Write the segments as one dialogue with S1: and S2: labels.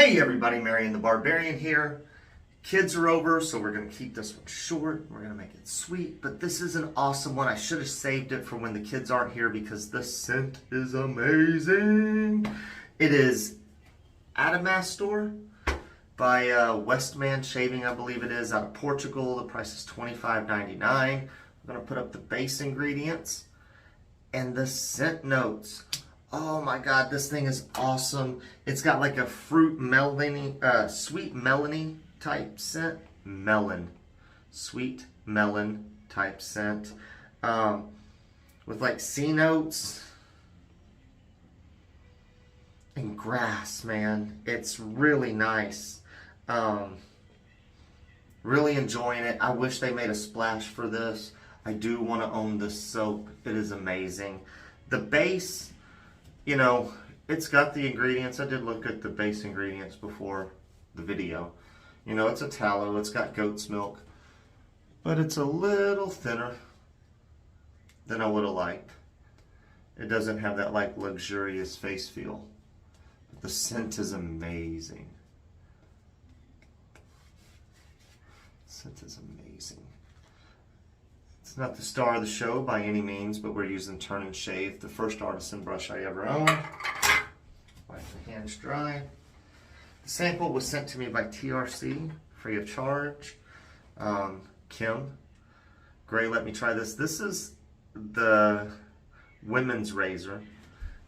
S1: Hey everybody, Marion the Barbarian here. Kids are over, so we're going to keep this one short. We're going to make it sweet, but this is an awesome one. I should have saved it for when the kids aren't here because the scent is amazing. It is Adamastor by Westman Shaving, I believe it is, out of Portugal. The price is $25.99. I'm going to put up the base ingredients and the scent notes. Oh my god, this thing is awesome. It's got like a fruit melony, sweet melony type scent. Sweet melon type scent. With like sea notes and grass, man. It's really nice. Really enjoying it. I wish they made a splash for this. I do want to own this soap. It is amazing. The base, you know, it's got the ingredients. I did look at the base ingredients before the video. You know, it's a tallow, it's got goat's milk, but it's a little thinner than I would have liked. It doesn't have that like luxurious face feel. But the scent is amazing. The scent is amazing. It's not the star of the show by any means, but we're using Turn and Shave, the first artisan brush I ever owned. Wipe the hands dry. The sample was sent to me by TRC, free of charge. Kim Gray let me try this. This is the women's razor.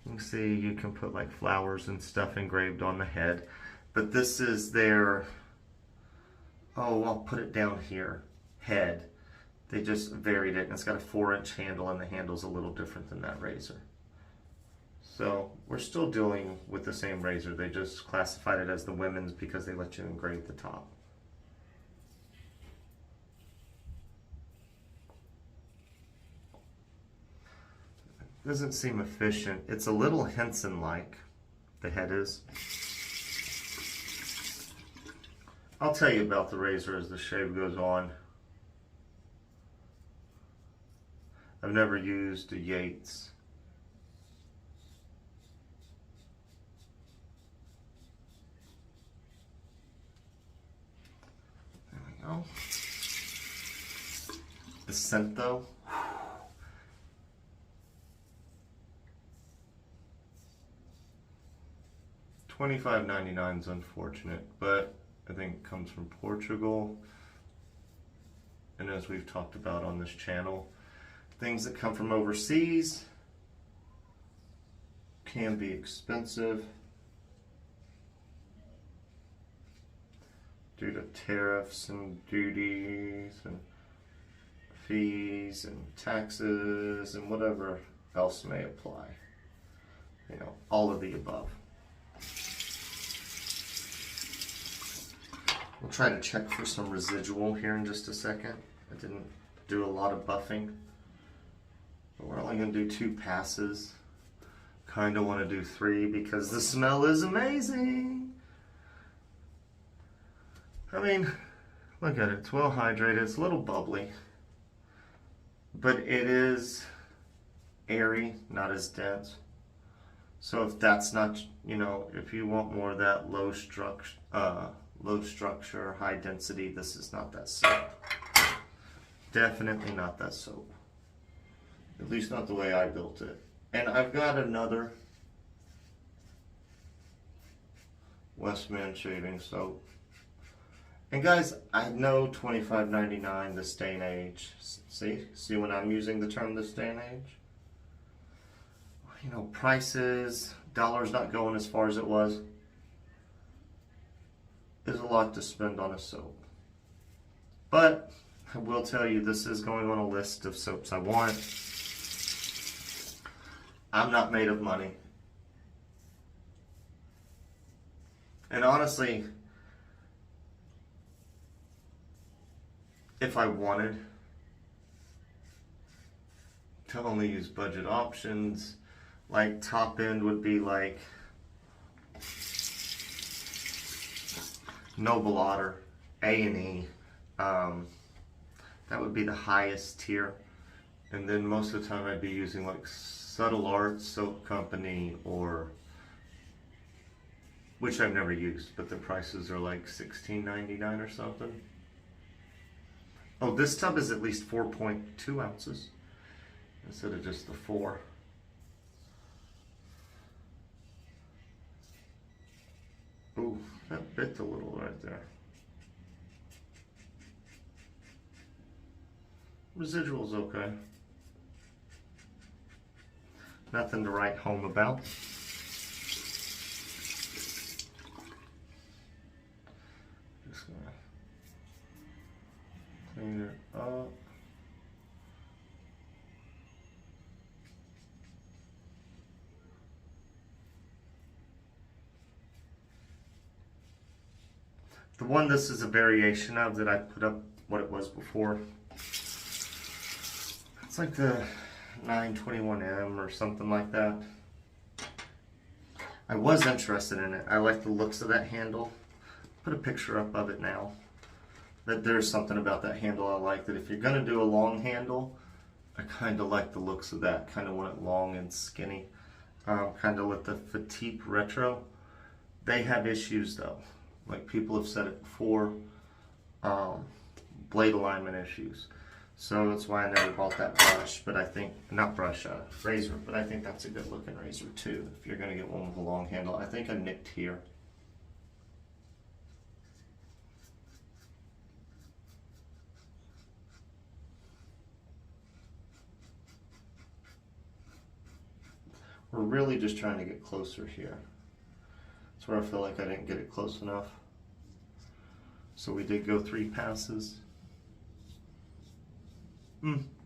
S1: You can see you can put like flowers and stuff engraved on the head. But this is their, oh, I'll put it down here, head. They just varied it, and it's got a 4-inch handle, and the handle's a little different than that razor. So we're still dealing with the same razor. They just classified it as the women's because they let you engrave the top. Doesn't seem efficient. It's a little Henson-like, the head is. I'll tell you about the razor as the shave goes on. I've never used a Yates. There we go. The scent though. $25.99 is unfortunate, but I think it comes from Portugal. And as we've talked about on this channel, things that come from overseas can be expensive due to tariffs and duties and fees and taxes and whatever else may apply. You know, all of the above. We'll try to check for some residual here in just a second. I didn't do a lot of buffing. We're only going to do 2 passes. Kind of want to do 3 because the smell is amazing. I mean, look at it. It's well hydrated. It's a little bubbly. But it is airy, not as dense. So if that's not, you know, if you want more of that low structure, high density, this is not that soap. Definitely not that soap. At least not the way I built it. And I've got another Westman shaving soap. And guys, I know $25.99 this day and age. See when I'm using the term this day and age? You know, prices, dollars not going as far as it was. There's a lot to spend on a soap. But I will tell you, this is going on a list of soaps I want. I'm not made of money. And honestly, if I wanted to only use budget options, like top end would be like Noble Otter, A&E. That would be the highest tier. And then most of the time I'd be using like Subtle Art Soap Company or which I've never used, but the prices are like $16.99 or something. Oh, this tub is at least 4.2 ounces instead of just the 4. Ooh, that bit a little right there. Residual's okay. Nothing to write home about. Just gonna clean it up. The one this is a variation of that I put up what it was before. It's like the 921M or something like that. I was interested in it. I like the looks of that handle. Put a picture up of it now. But there's something about that handle I like, that if you're gonna do a long handle, I kind of like the looks of that. Kind of want it long and skinny. Kind of with the Fatigues Retro. They have issues though. Like people have said it before, blade alignment issues. So that's why I never bought that brush, but I think, not brush, razor, but I think that's a good looking razor too, if you're gonna get one with a long handle. I think I nicked here. We're really just trying to get closer here. That's where I feel like I didn't get it close enough. So we did go 3 passes.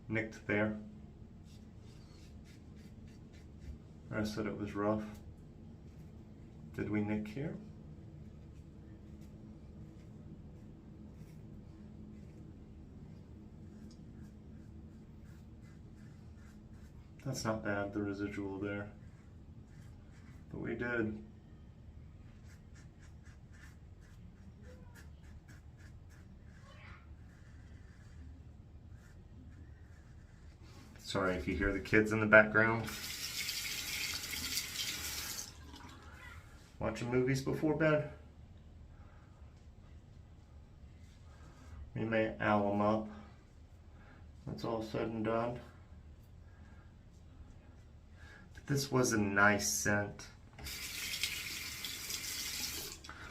S1: Nicked there. I said it was rough. Did we nick here? That's not bad, the residual there. But we did. Sorry if you hear the kids in the background. Watching movies before bed. We may owl them up. That's all said and done. But this was a nice scent.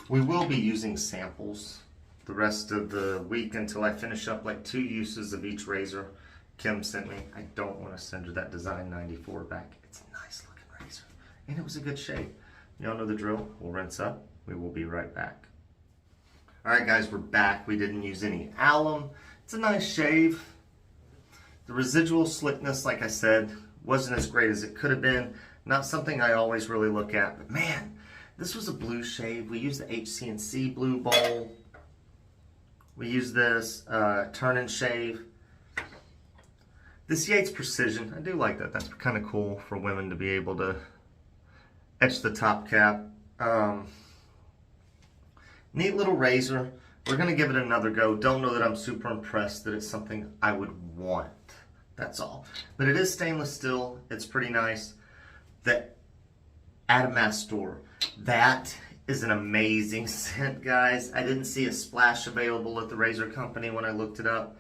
S1: We will be using samples the rest of the week until I finish up like 2 uses of each razor Kim sent me. I don't want to send her that Design 94 back. It's a nice looking razor. And it was a good shave. Y'all know the drill. We'll rinse up. We will be right back. Alright guys, we're back. We didn't use any alum. It's a nice shave. The residual slickness, like I said, wasn't as great as it could have been. Not something I always really look at. But man, this was a blue shave. We used the HC&C blue bowl. We used this turn and shave. This Yates Precision, I do like that. That's kind of cool for women to be able to etch the top cap. Neat little razor. We're going to give it another go. Don't know that I'm super impressed that it's something I would want. That's all. But it is stainless steel. It's pretty nice. The Adamastor. That is an amazing scent, guys. I didn't see a splash available at the razor company when I looked it up.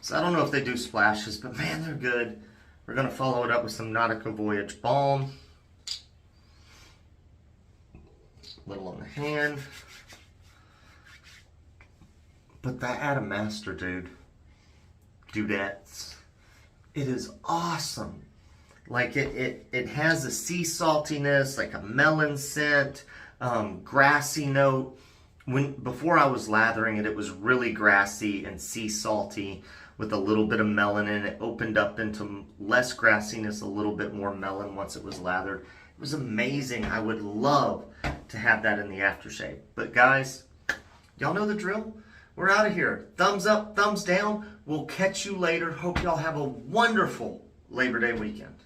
S1: So I don't know if they do splashes, but man, they're good. We're going to follow it up with some Nautica Voyage Balm. Little on the hand. But that Adamastor, dudettes, it is awesome. Like it has a sea saltiness, like a melon scent, grassy note. Before I was lathering it, it was really grassy and sea salty with a little bit of melon in it. It opened up into less grassiness, a little bit more melon once it was lathered. It was amazing. I would love to have that in the aftershave. But guys, y'all know the drill. We're out of here. Thumbs up, thumbs down. We'll catch you later. Hope y'all have a wonderful Labor Day weekend.